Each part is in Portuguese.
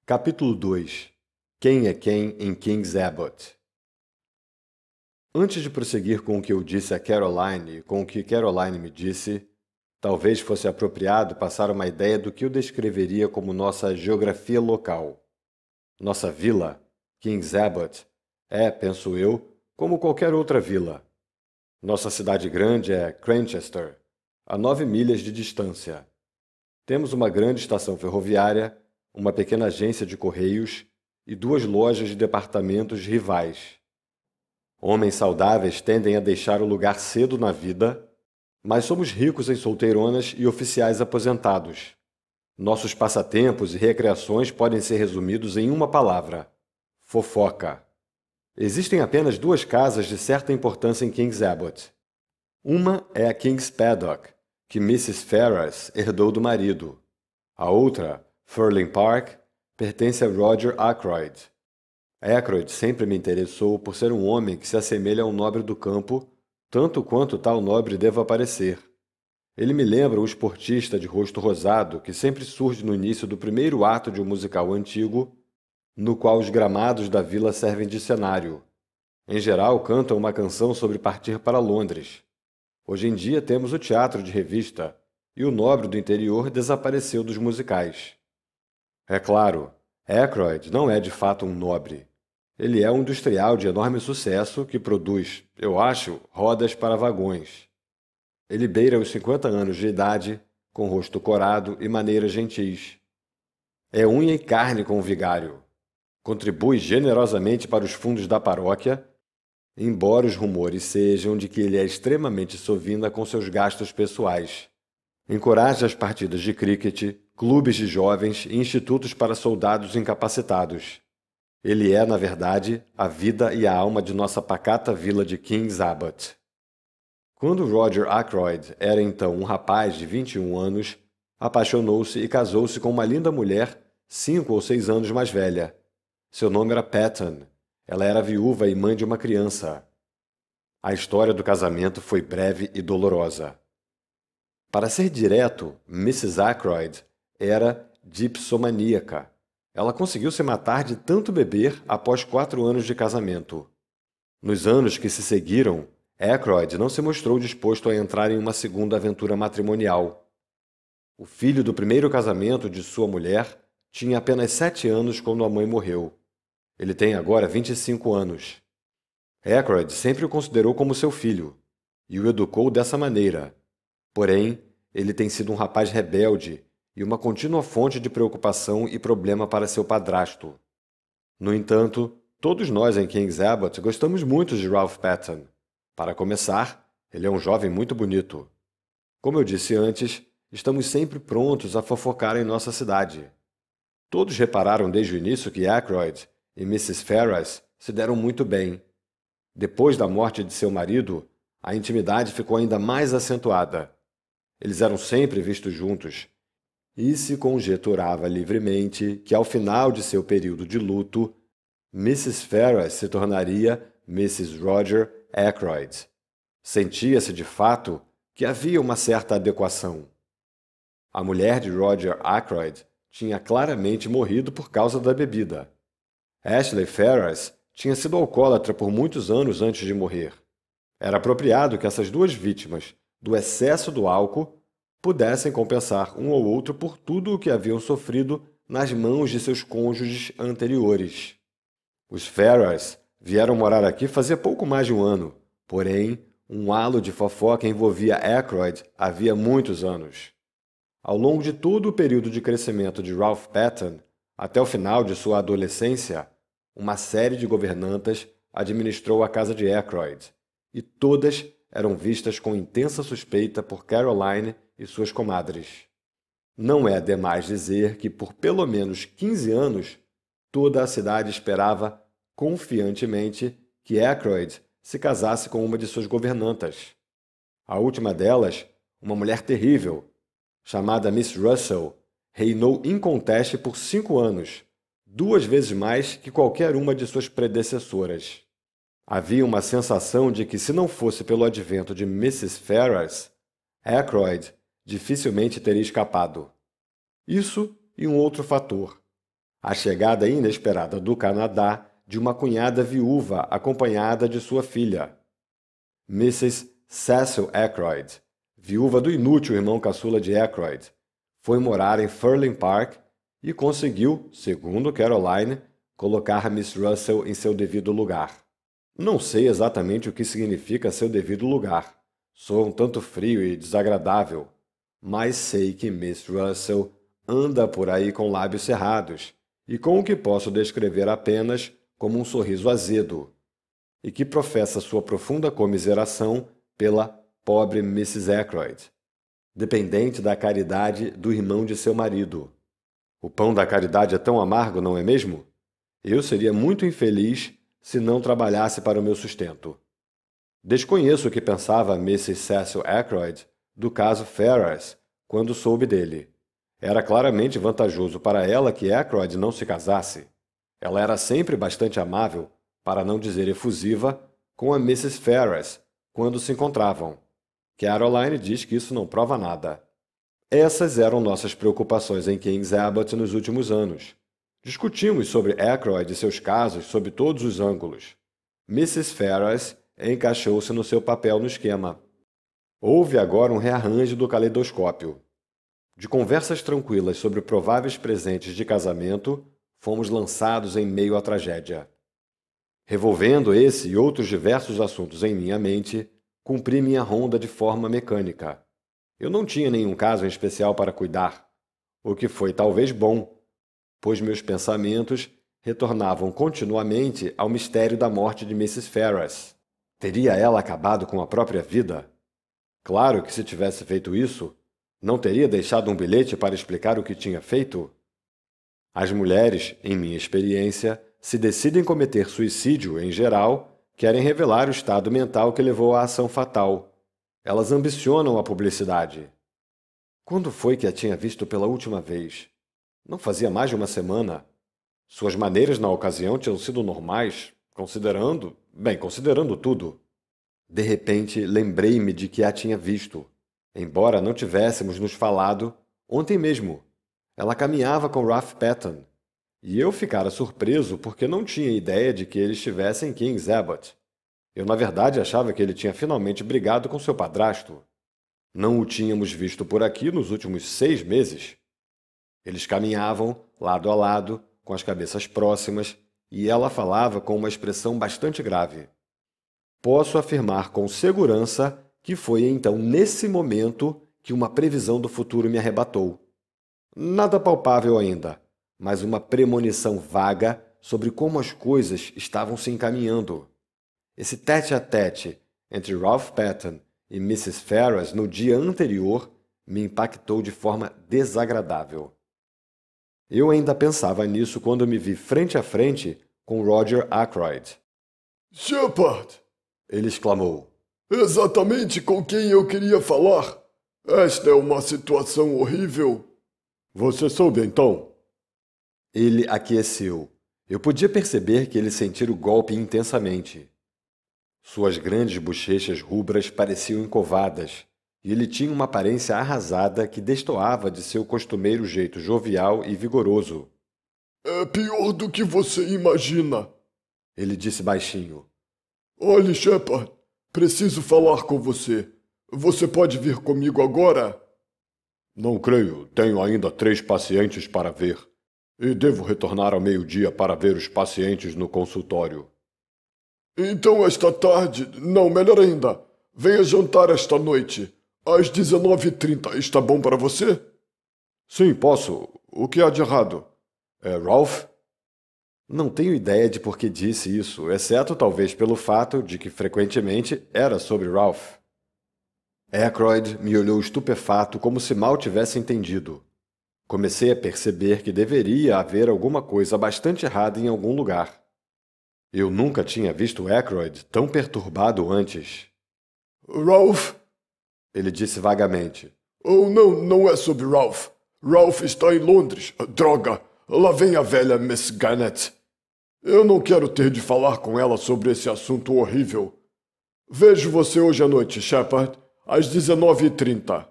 Capítulo 2. Quem é quem em King's Abbot? Antes de prosseguir com o que eu disse a Caroline e com o que Caroline me disse, talvez fosse apropriado passar uma ideia do que eu descreveria como nossa geografia local. Nossa vila, King's Abbot, penso eu, como qualquer outra vila. Nossa cidade grande é Cranchester, a 9 milhas de distância. Temos uma grande estação ferroviária, uma pequena agência de correios e 2 lojas de departamentos rivais. Homens saudáveis tendem a deixar o lugar cedo na vida, mas somos ricos em solteironas e oficiais aposentados. Nossos passatempos e recreações podem ser resumidos em uma palavra: fofoca. Existem apenas 2 casas de certa importância em King's Abbot. Uma é a King's Paddock, que Mrs. Ferrars herdou do marido. A outra, Furling Park, pertence a Roger Ackroyd. Ackroyd sempre me interessou por ser um homem que se assemelha a um nobre do campo, tanto quanto tal nobre deva parecer. Ele me lembra um esportista de rosto rosado que sempre surge no início do primeiro ato de um musical antigo, no qual os gramados da vila servem de cenário. Em geral, cantam uma canção sobre partir para Londres. Hoje em dia temos o teatro de revista, e o nobre do interior desapareceu dos musicais. É claro, Ackroyd não é de fato um nobre. Ele é um industrial de enorme sucesso que produz, eu acho, rodas para vagões. Ele beira os 50 anos de idade, com rosto corado e maneiras gentis. É unha e carne com o vigário. Contribui generosamente para os fundos da paróquia, embora os rumores sejam de que ele é extremamente sovina com seus gastos pessoais. Encoraja as partidas de cricket, clubes de jovens e institutos para soldados incapacitados. Ele é, na verdade, a vida e a alma de nossa pacata vila de King's Abbot. Quando Roger Ackroyd era então um rapaz de 21 anos, apaixonou-se e casou-se com uma linda mulher 5 ou 6 anos mais velha. Seu nome era Patton. Ela era viúva e mãe de uma criança. A história do casamento foi breve e dolorosa. Para ser direto, Mrs. Ackroyd era dipsomaníaca. Ela conseguiu se matar de tanto beber após 4 anos de casamento. Nos anos que se seguiram, Ackroyd não se mostrou disposto a entrar em uma segunda aventura matrimonial. O filho do primeiro casamento de sua mulher tinha apenas 7 anos quando a mãe morreu. Ele tem agora 25 anos. Ackroyd sempre o considerou como seu filho e o educou dessa maneira. Porém, ele tem sido um rapaz rebelde e uma contínua fonte de preocupação e problema para seu padrasto. No entanto, todos nós em King's Abbot gostamos muito de Ralph Patton. Para começar, ele é um jovem muito bonito. Como eu disse antes, estamos sempre prontos a fofocar em nossa cidade. Todos repararam desde o início que Ackroyd e Mrs. Ferrars se deram muito bem. Depois da morte de seu marido, a intimidade ficou ainda mais acentuada. Eles eram sempre vistos juntos, e se conjeturava livremente que, ao final de seu período de luto, Mrs. Ferrars se tornaria Mrs. Roger Ackroyd. Sentia-se, de fato, que havia uma certa adequação. A mulher de Roger Ackroyd tinha claramente morrido por causa da bebida. Ashley Ferrars tinha sido alcoólatra por muitos anos antes de morrer. Era apropriado que essas 2 vítimas do excesso do álcool pudessem compensar um ou outro por tudo o que haviam sofrido nas mãos de seus cônjuges anteriores. Os Ferrars vieram morar aqui fazia pouco mais de um ano, porém, um halo de fofoca envolvia Ackroyd havia muitos anos. Ao longo de todo o período de crescimento de Ralph Patton, até o final de sua adolescência, uma série de governantas administrou a casa de Ackroyd, e todas eram vistas com intensa suspeita por Caroline e suas comadres. Não é demais dizer que, por pelo menos 15 anos, toda a cidade esperava confiantemente que Ackroyd se casasse com uma de suas governantas. A última delas, uma mulher terrível, chamada Miss Russell, reinou inconteste por 5 anos, 2 vezes mais que qualquer uma de suas predecessoras. Havia uma sensação de que, se não fosse pelo advento de Mrs. Ferrars, Ackroyd dificilmente teria escapado. Isso e um outro fator. A chegada inesperada do Canadá de uma cunhada viúva acompanhada de sua filha, Mrs. Cecil Ackroyd, viúva do inútil irmão caçula de Ackroyd, foi morar em Furling Park e conseguiu, segundo Caroline, colocar Miss Russell em seu devido lugar. Não sei exatamente o que significa seu devido lugar. Sou um tanto frio e desagradável, mas sei que Miss Russell anda por aí com lábios cerrados e com o que posso descrever apenas como um sorriso azedo, e que professa sua profunda comiseração pela pobre Mrs. Ackroyd, dependente da caridade do irmão de seu marido. O pão da caridade é tão amargo, não é mesmo? Eu seria muito infeliz se não trabalhasse para o meu sustento. Desconheço o que pensava Mrs. Cecil Ackroyd do caso Ferrars quando soube dele. Era claramente vantajoso para ela que Ackroyd não se casasse. Ela era sempre bastante amável, para não dizer efusiva, com a Mrs. Ferrars quando se encontravam. Caroline diz que isso não prova nada. Essas eram nossas preocupações em King's Abbot nos últimos anos. Discutimos sobre Ackroyd e seus casos sob todos os ângulos. Mrs. Ferrars encaixou-se no seu papel no esquema. Houve agora um rearranjo do caleidoscópio. De conversas tranquilas sobre prováveis presentes de casamento, fomos lançados em meio à tragédia. Revolvendo esse e outros diversos assuntos em minha mente, cumpri minha ronda de forma mecânica. Eu não tinha nenhum caso em especial para cuidar, o que foi talvez bom, pois meus pensamentos retornavam continuamente ao mistério da morte de Mrs. Ferrars. Teria ela acabado com a própria vida? Claro que se tivesse feito isso, não teria deixado um bilhete para explicar o que tinha feito? As mulheres, em minha experiência, se decidem cometer suicídio em geral, querem revelar o estado mental que levou à ação fatal. Elas ambicionam a publicidade. Quando foi que a tinha visto pela última vez? Não fazia mais de uma semana. Suas maneiras na ocasião tinham sido normais, considerando tudo. De repente, lembrei-me de que a tinha visto. Embora não tivéssemos nos falado, ontem mesmo. Ela caminhava com Ralph Patton, e eu ficara surpreso porque não tinha ideia de que ele estivesse em King's Abbot. Eu, na verdade, achava que ele tinha finalmente brigado com seu padrasto. Não o tínhamos visto por aqui nos últimos 6 meses. Eles caminhavam, lado a lado, com as cabeças próximas, e ela falava com uma expressão bastante grave. Posso afirmar com segurança que foi então nesse momento que uma previsão do futuro me arrebatou. Nada palpável ainda, mas uma premonição vaga sobre como as coisas estavam se encaminhando. Esse tete-a-tete entre Ralph Patton e Mrs. Ferrars no dia anterior me impactou de forma desagradável. Eu ainda pensava nisso quando me vi frente a frente com Roger Ackroyd. Shepard! Ele exclamou. Exatamente com quem eu queria falar. Esta é uma situação horrível. Você soube então? Ele aqueceu. Eu podia perceber que ele sentira o golpe intensamente. Suas grandes bochechas rubras pareciam encovadas, e ele tinha uma aparência arrasada que destoava de seu costumeiro jeito jovial e vigoroso. É pior do que você imagina, ele disse baixinho. Olhe, Shepard, preciso falar com você. Você pode vir comigo agora? Não creio. Tenho ainda 3 pacientes para ver. E devo retornar ao meio-dia para ver os pacientes no consultório. Então esta tarde... Não, melhor ainda. Venha jantar esta noite. Às 19h30. Está bom para você? Sim, posso. O que há de errado? É Ralph? Não tenho ideia de por que disse isso, exceto talvez pelo fato de que frequentemente era sobre Ralph. Ackroyd me olhou estupefato como se mal tivesse entendido. Comecei a perceber que deveria haver alguma coisa bastante errada em algum lugar. Eu nunca tinha visto Ackroyd tão perturbado antes. Ralph? Ele disse vagamente. Oh, não é sobre Ralph. Ralph está em Londres. Droga! Lá vem a velha Miss Garnett. Eu não quero ter de falar com ela sobre esse assunto horrível. Vejo você hoje à noite, Shepard, às 19h30.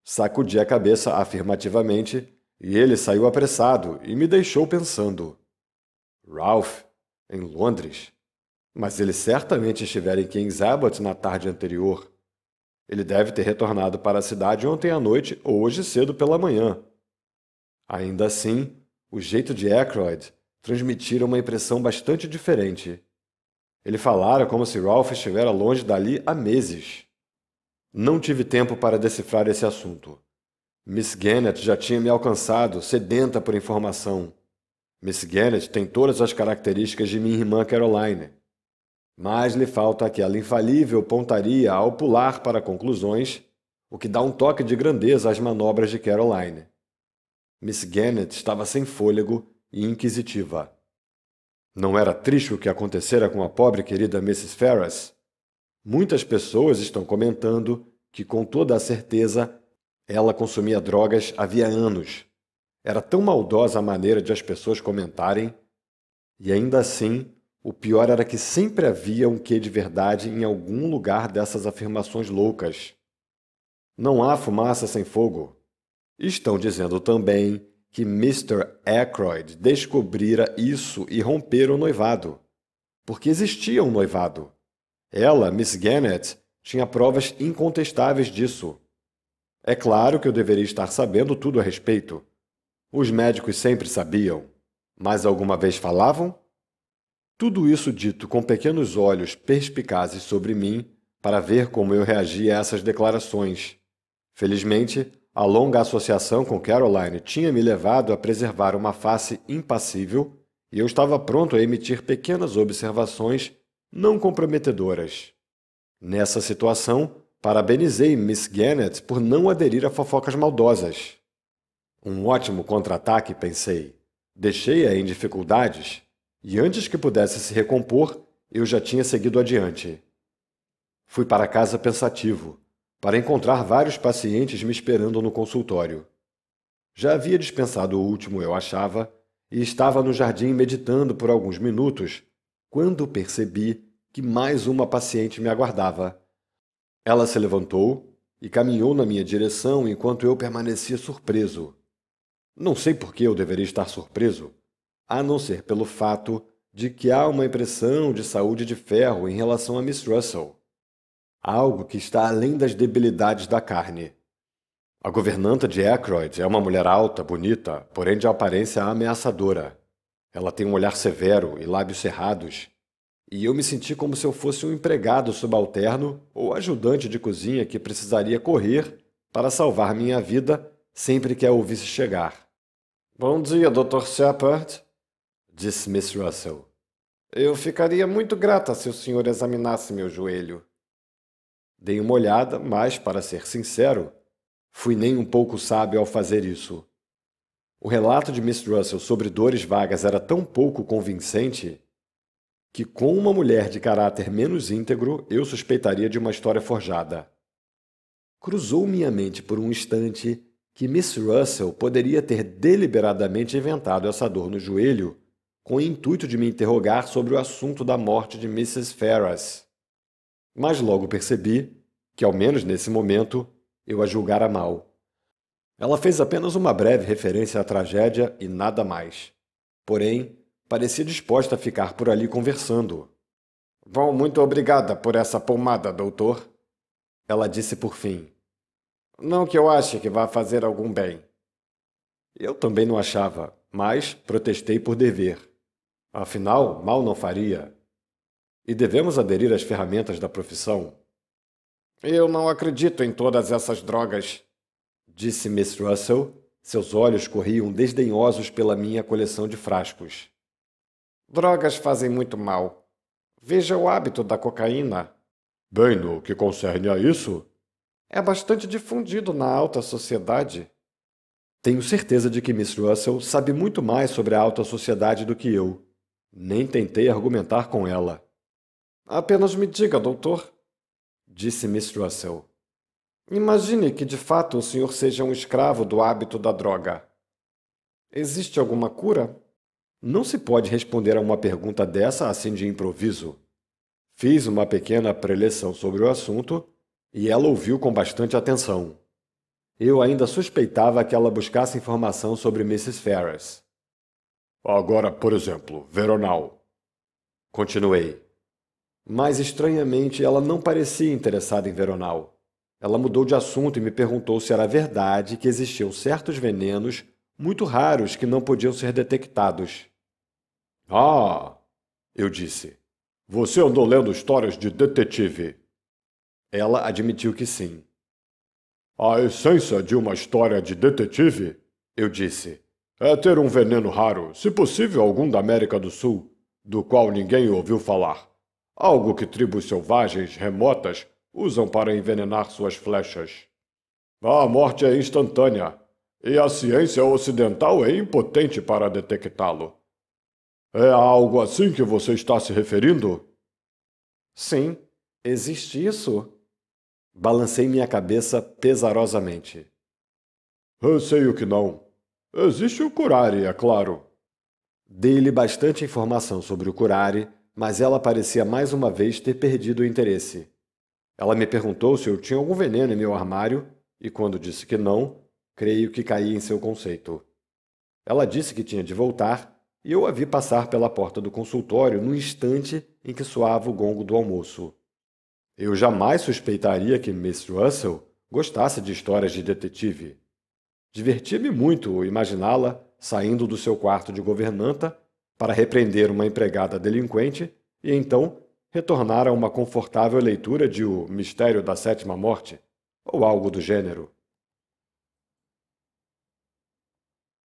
Sacudi a cabeça afirmativamente, E ele saiu apressado e me deixou pensando. Ralph, em Londres? Mas ele certamente estivera em King's Abbot na tarde anterior. Ele deve ter retornado para a cidade ontem à noite ou hoje cedo pela manhã. Ainda assim, o jeito de Aykroyd transmitira uma impressão bastante diferente. Ele falara como se Ralph estivera longe dali há meses. Não tive tempo para decifrar esse assunto. Miss Gannett já tinha me alcançado, sedenta por informação. Miss Gannett tem todas as características de minha irmã Caroline. Mas lhe falta aquela infalível pontaria ao pular para conclusões, o que dá um toque de grandeza às manobras de Caroline. Miss Gannett estava sem fôlego e inquisitiva. Não era triste o que acontecera com a pobre querida Mrs. Ferrars? Muitas pessoas estão comentando que, com toda a certeza, ela consumia drogas havia anos. Era tão maldosa a maneira de as pessoas comentarem. E ainda assim, o pior era que sempre havia um quê de verdade em algum lugar dessas afirmações loucas. Não há fumaça sem fogo. Estão dizendo também que Mr. Aykroyd descobrira isso e rompera o noivado. Porque existia um noivado. Ela, Miss Gannett, tinha provas incontestáveis disso. É claro que eu deveria estar sabendo tudo a respeito. Os médicos sempre sabiam, mas alguma vez falavam? Tudo isso dito com pequenos olhos perspicazes sobre mim para ver como eu reagia a essas declarações. Felizmente, a longa associação com Caroline tinha me levado a preservar uma face impassível e eu estava pronto a emitir pequenas observações não comprometedoras. Nessa situação, parabenizei Miss Gannett por não aderir a fofocas maldosas. Um ótimo contra-ataque, pensei. Deixei-a em dificuldades e antes que pudesse se recompor, eu já tinha seguido adiante. Fui para casa pensativo, para encontrar vários pacientes me esperando no consultório. Já havia dispensado o último, eu achava, e estava no jardim meditando por alguns minutos, quando percebi que mais uma paciente me aguardava. Ela se levantou e caminhou na minha direção enquanto eu permanecia surpreso. Não sei por que eu deveria estar surpreso, a não ser pelo fato de que há uma impressão de saúde de ferro em relação a Miss Russell. Algo que está além das debilidades da carne. A governanta de Aykroyd é uma mulher alta, bonita, porém de aparência ameaçadora. Ela tem um olhar severo e lábios cerrados, e eu me senti como se eu fosse um empregado subalterno ou ajudante de cozinha que precisaria correr para salvar minha vida sempre que a ouvisse chegar. "Bom dia, Dr. Shepard", disse Miss Russell. "Eu ficaria muito grata se o senhor examinasse meu joelho." Dei uma olhada, mas, para ser sincero, fui nem um pouco sábio ao fazer isso. O relato de Miss Russell sobre dores vagas era tão pouco convincente que, com uma mulher de caráter menos íntegro, eu suspeitaria de uma história forjada. Cruzou minha mente por um instante que Miss Russell poderia ter deliberadamente inventado essa dor no joelho com o intuito de me interrogar sobre o assunto da morte de Mrs. Ferrars. Mas logo percebi que, ao menos nesse momento, eu a julgara mal. Ela fez apenas uma breve referência à tragédia e nada mais. Porém, parecia disposta a ficar por ali conversando. "Bom, muito obrigada por essa pomada, doutor", ela disse por fim. "Não que eu ache que vá fazer algum bem." Eu também não achava, mas protestei por dever. Afinal, mal não faria. E devemos aderir às ferramentas da profissão. "Eu não acredito em todas essas drogas", disse Miss Russell. Seus olhos corriam desdenhosos pela minha coleção de frascos. "Drogas fazem muito mal. Veja o hábito da cocaína." Bem, no que concerne a isso, "É bastante difundido na alta sociedade." Tenho certeza de que Miss Russell sabe muito mais sobre a alta sociedade do que eu. Nem tentei argumentar com ela. "Apenas me diga, doutor", disse Miss Russell. "Imagine que de fato o senhor seja um escravo do hábito da droga. Existe alguma cura?" Não se pode responder a uma pergunta dessa assim de improviso. Fiz uma pequena preleção sobre o assunto e ela ouviu com bastante atenção. Eu ainda suspeitava que ela buscasse informação sobre Mrs. Ferrars. Agora, por exemplo, Veronal. Continuei. Mas, estranhamente, ela não parecia interessada em Veronal. Ela mudou de assunto e me perguntou se era verdade que existiam certos venenos muito raros que não podiam ser detectados. Ah, eu disse. Você andou lendo histórias de detetive? Ela admitiu que sim. A essência de uma história de detetive, Eu disse, é ter um veneno raro, se possível algum da América do Sul, do qual ninguém ouviu falar. Algo que tribos selvagens remotas usam para envenenar suas flechas. A morte é instantânea, e a ciência ocidental é impotente para detectá-lo. É a algo assim que você está se referindo? sim, existe isso? Balancei minha cabeça pesarosamente. Receio que não. Existe o curare, é claro. Dei-lhe bastante informação sobre o curare, mas ela parecia mais uma vez ter perdido o interesse. Ela me perguntou se eu tinha algum veneno em meu armário, e quando disse que não, creio que caí em seu conceito. Ela disse que tinha de voltar, e eu a vi passar pela porta do consultório no instante em que soava o gongo do almoço. Eu jamais suspeitaria que Miss Russell gostasse de histórias de detetive. Divertia-me muito imaginá-la saindo do seu quarto de governanta para repreender uma empregada delinquente e então retornar a uma confortável leitura de O Mistério da Sétima Morte, ou algo do gênero.